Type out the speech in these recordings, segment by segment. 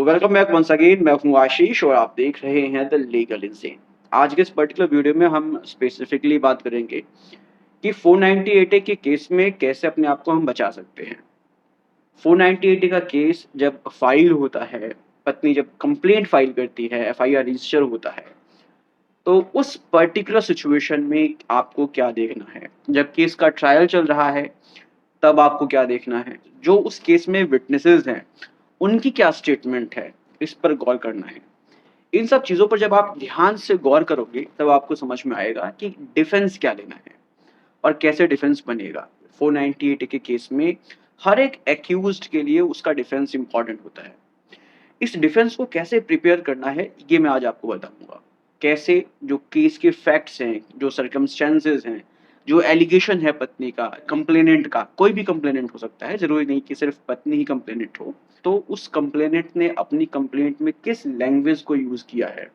Welcome back once again. मैं हूँ आशीष और आप देख रहे हैं द लीगल इंसेन। आज के इस पर्टिकुलर वीडियो में हम स्पेसिफिकली बात करेंगे कि 498 ए के केस में कैसे अपने आप को हम बचा सकते हैं। 498 ए का केस जब फाइल होता है, पत्नी जब कंप्लेंट फाइल करती है, एफआईआर रजिस्टर होता है, तो उस पर्टिकुलर सिचुएशन में आपको क्या देखना है। जब केस का ट्रायल चल रहा है तब आपको क्या देखना है, जो उस केस में विटनेसेस हैं उनकी क्या स्टेटमेंट है, इस पर गौर करना है। इन सब चीज़ों पर जब आप ध्यान से गौर करोगे तब आपको समझ में आएगा कि डिफेंस क्या लेना है और कैसे डिफेंस बनेगा। 498 के केस में हर एक एक्यूज्ड के लिए उसका डिफेंस इंपॉर्टेंट होता है। इस डिफेंस को कैसे प्रिपेयर करना है ये मैं आज आपको बताऊंगा। कैसे जो केस के फैक्ट्स हैं, जो सर्कमस्टेंसेस हैं, जो एलिगेशन है पत्नी का, कंप्लेनेंट का, कोई भी कंप्लेनेंट हो सकता है, जरूरी नहीं कि सिर्फ पत्नी ही कंप्लेनेंट हो, तो उस कंप्लेनेंट ने अपनी कंप्लेंट में किस लैंग्वेज को यूज किया है,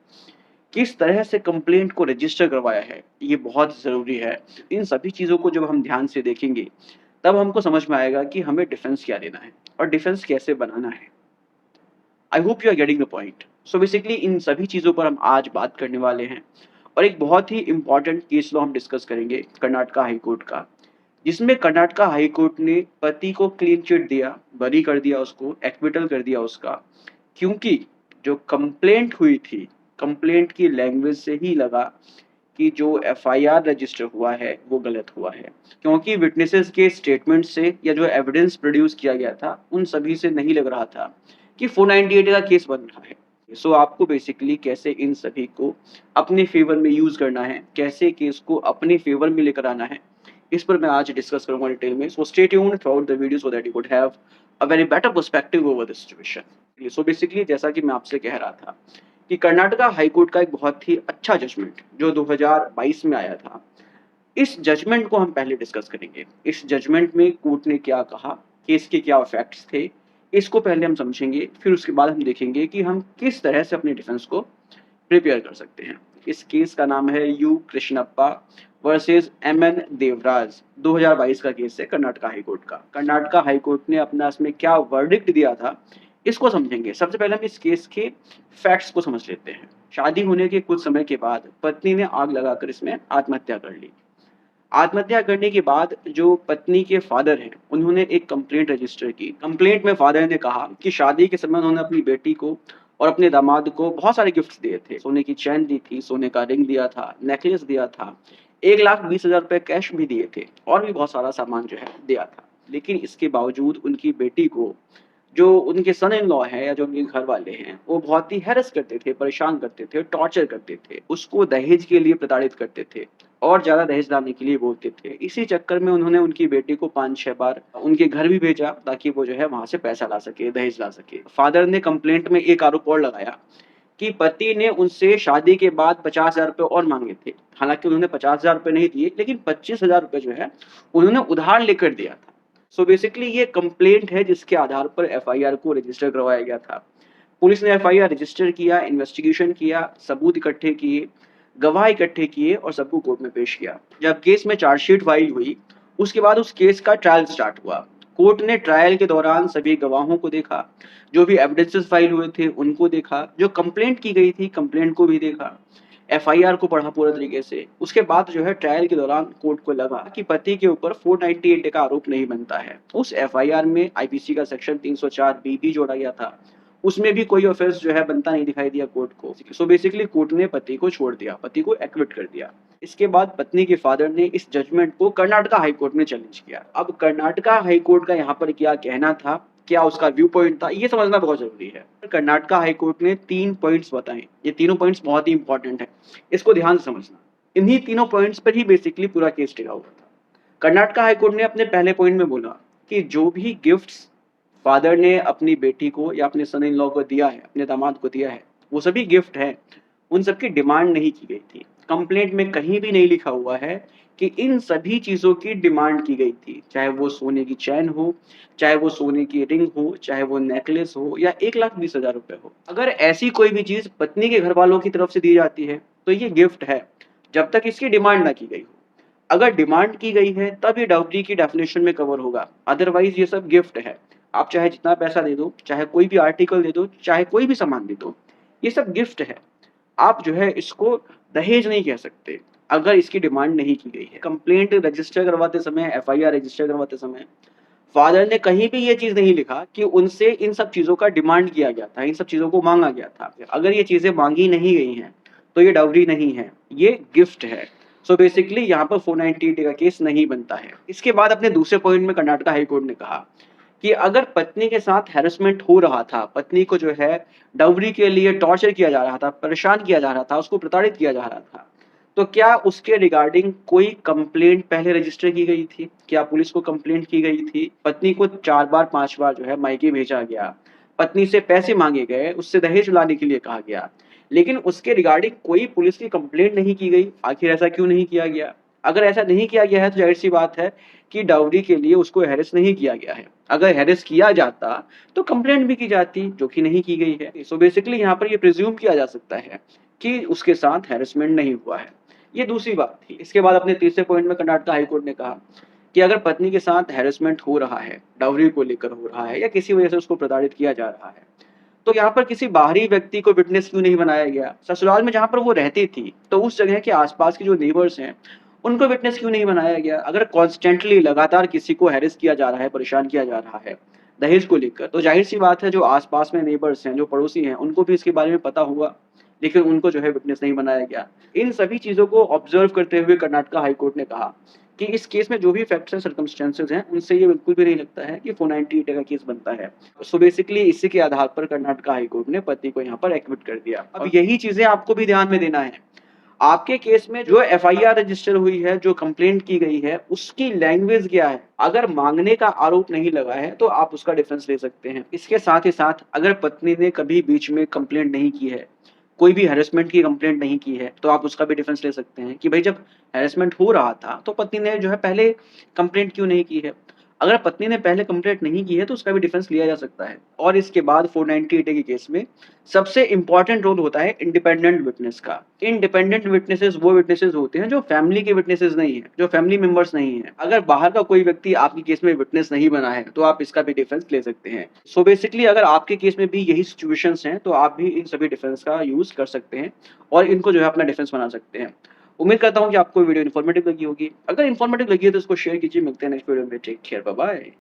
किस तरह से कंप्लेंट को रजिस्टर करवाया है, ये बहुत ज़रूरी है। इन सभी चीज़ों को जब हम ध्यान से देखेंगे तब हमको समझ में आएगा कि हमें डिफेंस क्या देना है और डिफेंस कैसे बनाना है। I hope you are getting the point. So basically इन सभी चीज़ों पर हम आज बात करने वाले हैं और एक बहुत ही इंपॉर्टेंट केस लॉ हम डिस्कस करेंगे कर्नाटका हाई कोर्ट का, जिसमें कर्नाटका हाई कोर्ट ने पति को क्लीन चिट दिया, बरी कर दिया, उसको एक्विटल कर दिया उसका, क्योंकि जो कंप्लेंट हुई थी, कंप्लेंट की लैंग्वेज से ही लगा कि जो एफआईआर रजिस्टर हुआ है वो गलत हुआ है, क्योंकि विटनेसेस के स्टेटमेंट से या जो एविडेंस प्रोड्यूस किया गया था उन सभी से नहीं लग रहा था कि 498 का केस बन रहा है। सो आपको बेसिकली कैसे इन सभी को अपने फेवर में यूज करना है, कैसे केस को अपने फेवर में लेकर आना है, इस पर मैं आज डिस्कस करूंगा डिटेल में। So stay tuned through out the video so that you could have a very better perspective over the situation. So basically जैसा कि मैं आपसे कह रहा था कि कर्नाटका हाई कोर्ट का एक बहुत ही अच्छा जजमेंट जो 2022 में आया था, इस जजमेंट को हम पहले डिस्कस करेंगे। इस जजमेंट में कोर्ट ने क्या कहा, केस के क्या फैक्ट्स थे, इसको पहले हम समझेंगे, फिर उसके बाद हम देखेंगे कि हम किस तरह से अपने डिफेंस को प्रिपेयर कर सकते हैं। इस केस का नाम है U Krishnappa versus MN Devaraj. 2022 का केस है कर्नाटका हाई कोर्ट का। कर्नाटका हाई कोर्ट ने अपना इसमें क्या वर्डिक्ट दिया था, इसको समझेंगे। सबसे पहले हम इस केस के फैक्ट्स को समझ लेते हैं। शादी होने के कुछ समय के बाद पत्नी ने आग लगाकर इसमें आत्महत्या कर ली। आत्महत्या करने के बाद जो पत्नी के फादर हैं उन्होंने एक कंप्लेंट रजिस्टर की। कंप्लेंट में फादर ने कहा कि शादी के समय उन्होंने अपनी बेटी को और अपने दामाद को बहुत सारे गिफ्ट्स दिए थे। सोने की चैन दी थी, सोने का रिंग दिया था, नेकलेस दिया था, 1,20,000 रुपए कैश भी दिए थे और भी बहुत सारा सामान जो है दिया था। लेकिन इसके बावजूद उनकी बेटी को जो उनके सन इन लॉ हैं या जो उनके घर वाले हैं वो बहुत ही हैरेस करते थे, परेशान करते थे, टॉर्चर करते थे, उसको दहेज के लिए प्रताड़ित करते थे और ज़्यादा दहेज लाने के लिए बोलते थे। इसी चक्कर में उन्होंने उनकी बेटी को 5-6 बार उनके घर भी भेजा ताकि वो जो है वहाँ से पैसा ला सके, दहेज ला सके। फादर ने कंप्लेंट में एक आरोप और लगाया कि पति ने उनसे शादी के बाद 50,000 रुपए और माँगे थे। हालाँकि उन्होंने 50,000 रुपए नहीं दिए, लेकिन 25,000 रुपए जो है उन्होंने उधार लेकर दिया था। सो बेसिकली ये कंप्लेंट है जिसके आधार पर एफआईआर को रजिस्टर करवाया गया था। पुलिस ने एफआईआर रजिस्टर किया, इन्वेस्टिगेशन किया, सबूत इकट्ठे किए, गवाह इकट्ठे किए और सबको कोर्ट में पेश किया। जब केस में चार्जशीट फाइल हुई, उसके बाद उस केस का ट्रायल स्टार्ट हुआ। कोर्ट ने ट्रायल के दौरान सभी गवाहों को देखा, जो भी एविडेंसेस फाइल हुए थे उनको देखा, जो कंप्लेंट की गई थी कंप्लेंट को भी देखा, एफआईआर को पढ़ा पूरा तरीके से। उसके बाद जो है ट्रायल के दौरान कोर्ट को लगा कि पति के ऊपर 498 का आरोप नहीं बनता है। उस एफआईआर में आईपीसी का सेक्शन 304 बी भी जोड़ा गया था, उसमें भी कोई ऑफेंस जो है बनता नहीं दिखाई दिया कोर्ट को। सो बेसिकली कोर्ट ने पति को छोड़ दिया, पति को एक्विट कर दिया। इसके बाद पत्नी के फादर ने इस जजमेंट को कर्नाटका हाई कोर्ट में चैलेंज किया। अब कर्नाटका हाई कोर्ट का यहाँ पर क्या कहना था, क्या उसका व्यू पॉइंट था, ये समझना बहुत जरूरी है। कर्नाटका हाई कोर्ट ने 3 पॉइंट्स बताए। ये तीनों पॉइंट्स बहुत ही इंपॉर्टेंट है, इसको ध्यान से समझना। इन्हीं तीनों पॉइंट्स पर ही बेसिकली पूरा केस टिका हुआ था। कर्नाटका हाई कोर्ट ने अपने पहले पॉइंट में बोला कि जो भी गिफ्ट्स फादर ने अपनी बेटी को या अपने सन इन लॉ को दिया है, अपने दामाद को दिया है, वो सभी गिफ्ट है, उन सबकी डिमांड नहीं की गई थी। कंप्लेंट में कहीं भी नहीं लिखा हुआ है कि इन सभी चीजों की डिमांड की गई थी, चाहे वो सोने की चैन हो, चाहे वो सोने की रिंग हो, चाहे वो नेकलेस हो या 1,20,000 रुपए हो। अगर ऐसी कोई भी चीज पत्नी के घर वालों की तरफ से दी जाती है तो ये गिफ्ट है, जब तक इसकी डिमांड ना की गई हो। अगर डिमांड की गई है तब ये डाउरी की डेफिनेशन में कवर होगा, अदरवाइज ये सब गिफ्ट है। आप चाहे जितना पैसा दे दो, चाहे कोई भी आर्टिकल दे दो, चाहे कोई भी सामान दे दो, ये सब गिफ्ट है। आप जो है इसको दहेज नहीं कह सकते, अगर इसकी डिमांड नहीं की गई है। कंप्लेंट रजिस्टर करवाते समय, एफआईआर रजिस्टर करवाते समय फादर ने कहीं भी ये चीज़ नहीं लिखा कि उनसे इन सब चीज़ों का डिमांड किया गया था, इन सब चीज़ों को माँगा गया था। अगर ये चीज़ें माँगी नहीं गई हैं, तो ये डाउरी नहीं है, ये गिफ्ट है। सो बेसिकली यहाँ पर 498 का केस नहीं बनता है। इसके बाद अपने दूसरे पॉइंट में कर्नाटक हाई कोर्ट ने कहा कि अगर पत्नी के साथ हैरेसमेंट हो रहा था, पत्नी को जो है डाउरी के लिए टॉर्चर किया जा रहा था, परेशान किया जा रहा था, उसको प्रताड़ित किया जा रहा था, तो क्या उसके रिगार्डिंग कोई कंप्लेंट पहले रजिस्टर की गई थी? क्या पुलिस को कंप्लेंट की गई थी? पत्नी को 4 बार 5 बार जो है मायके भेजा गया, पत्नी से पैसे माँगे गए, उससे दहेज लाने के लिए कहा गया, लेकिन उसके रिगार्डिंग कोई पुलिस की कंप्लेंट नहीं की गई। आखिर ऐसा क्यों नहीं किया गया? अगर ऐसा नहीं किया गया है तो ज़ाहिर-सी बात है कि डाउरी के लिए उसको हैरेस नहीं किया गया है। अगर हैरेस किया जाता तो कंप्लेंट भी की जाती, जो कि नहीं की गई है। सो बेसिकली यहाँ पर ये प्रिज़्यूम किया जा सकता है कि उसके साथ हैरेसमेंट नहीं हुआ है। ये दूसरी बात थी। इसके बाद अपने तीसरे पॉइंट में कर्नाटक हाई कोर्ट ने कहा कि अगर पत्नी के साथ हैरेसमेंट हो रहा है, डाउरी को लेकर हो रहा है या किसी वजह से उसको प्रताड़ित किया जा रहा है, तो यहाँ पर किसी बाहरी व्यक्ति को विटनेस क्यों नहीं बनाया गया? ससुराल में जहाँ पर वो रहती थी, तो उस जगह के आस-पास के जो नेबर्स हैं, उनको विटनेस क्यों नहीं बनाया गया? अगर कॉन्स्टेंटली लगातार किसी को हैरेस किया जा रहा है, परेशान किया जा रहा है, दहेज को लेकर, तो ज़ाहिर-सी बात है जो आस-पास में नेबर्स हैं, जो पड़ोसी हैं, उनको भी इसके बारे में पता होगा, लेकिन उनको जो है विटनेस नहीं बनाया गया। इन सभी चीज़ों को ऑब्ज़र्व करते हुए कर्नाटक हाई कोर्ट ने कहा कि इस केस में जो भी फैक्ट्स एंड सर्कमस्टेंसेस हैं, उनसे ये बिल्कुल भी नहीं लगता है कि 498 का केस बनता है। सो बेसिकली इसी के आधार पर कर्नाटक हाई कोर्ट ने पति को यहाँ पर एक्विट कर दिया। अब यही चीज़ें आपको भी ध्यान में देना है। आपके केस में जो एफआईआर रजिस्टर हुई है, जो कंप्लेंट की गई है, उसकी लैंग्वेज क्या है? अगर माँगने का आरोप नहीं लगा है, तो आप उसका डिफेंस ले सकते हैं। इसके साथ ही साथ अगर पत्नी ने कभी बीच में कंप्लेंट नहीं की है, कोई भी हैरेसमेंट की कंप्लेंट नहीं की है, तो आप उसका भी डिफेंस ले सकते हैं कि भई जब हैरेसमेंट हो रहा था, तो पत्नी ने जो है पहले कंप्लेंट क्यों नहीं की है? अगर पत्नी ने पहले कंप्लेंट नहीं की है, तो उसका भी डिफेंस लिया जा सकता है। और इसके बाद 498 के केस में सबसे इम्पोर्टेंट रोल होता है इंडिपेंडेंट विटनेस का। इंडिपेंडेंट विटनेसेस वो विटनेसेस होते हैं जो फैमिली के विटनेसेस नहीं हैं, जो फैमिली मेंबर्स नहीं हैं। अगर बाहर का कोई व्यक्ति आपके केस में विटनेस नहीं बना है, तो आप इसका भी डिफेंस ले सकते हैं। सो बेसिकली अगर आपके केस में भी यही सिचुएशंस हैं, तो आप भी इन सभी डिफेंस का यूज़ कर सकते हैं और इनको जो है अपना डिफेंस बना सकते हैं। उम्मीद करता हूँ कि आपको वीडियो इन्फॉर्मेटिव लगी होगी। अगर इन्फॉर्मेटिव लगी है तो इसको शेयर कीजिए। मिलते हैं नेक्स्ट वीडियो में। Take care, bye bye.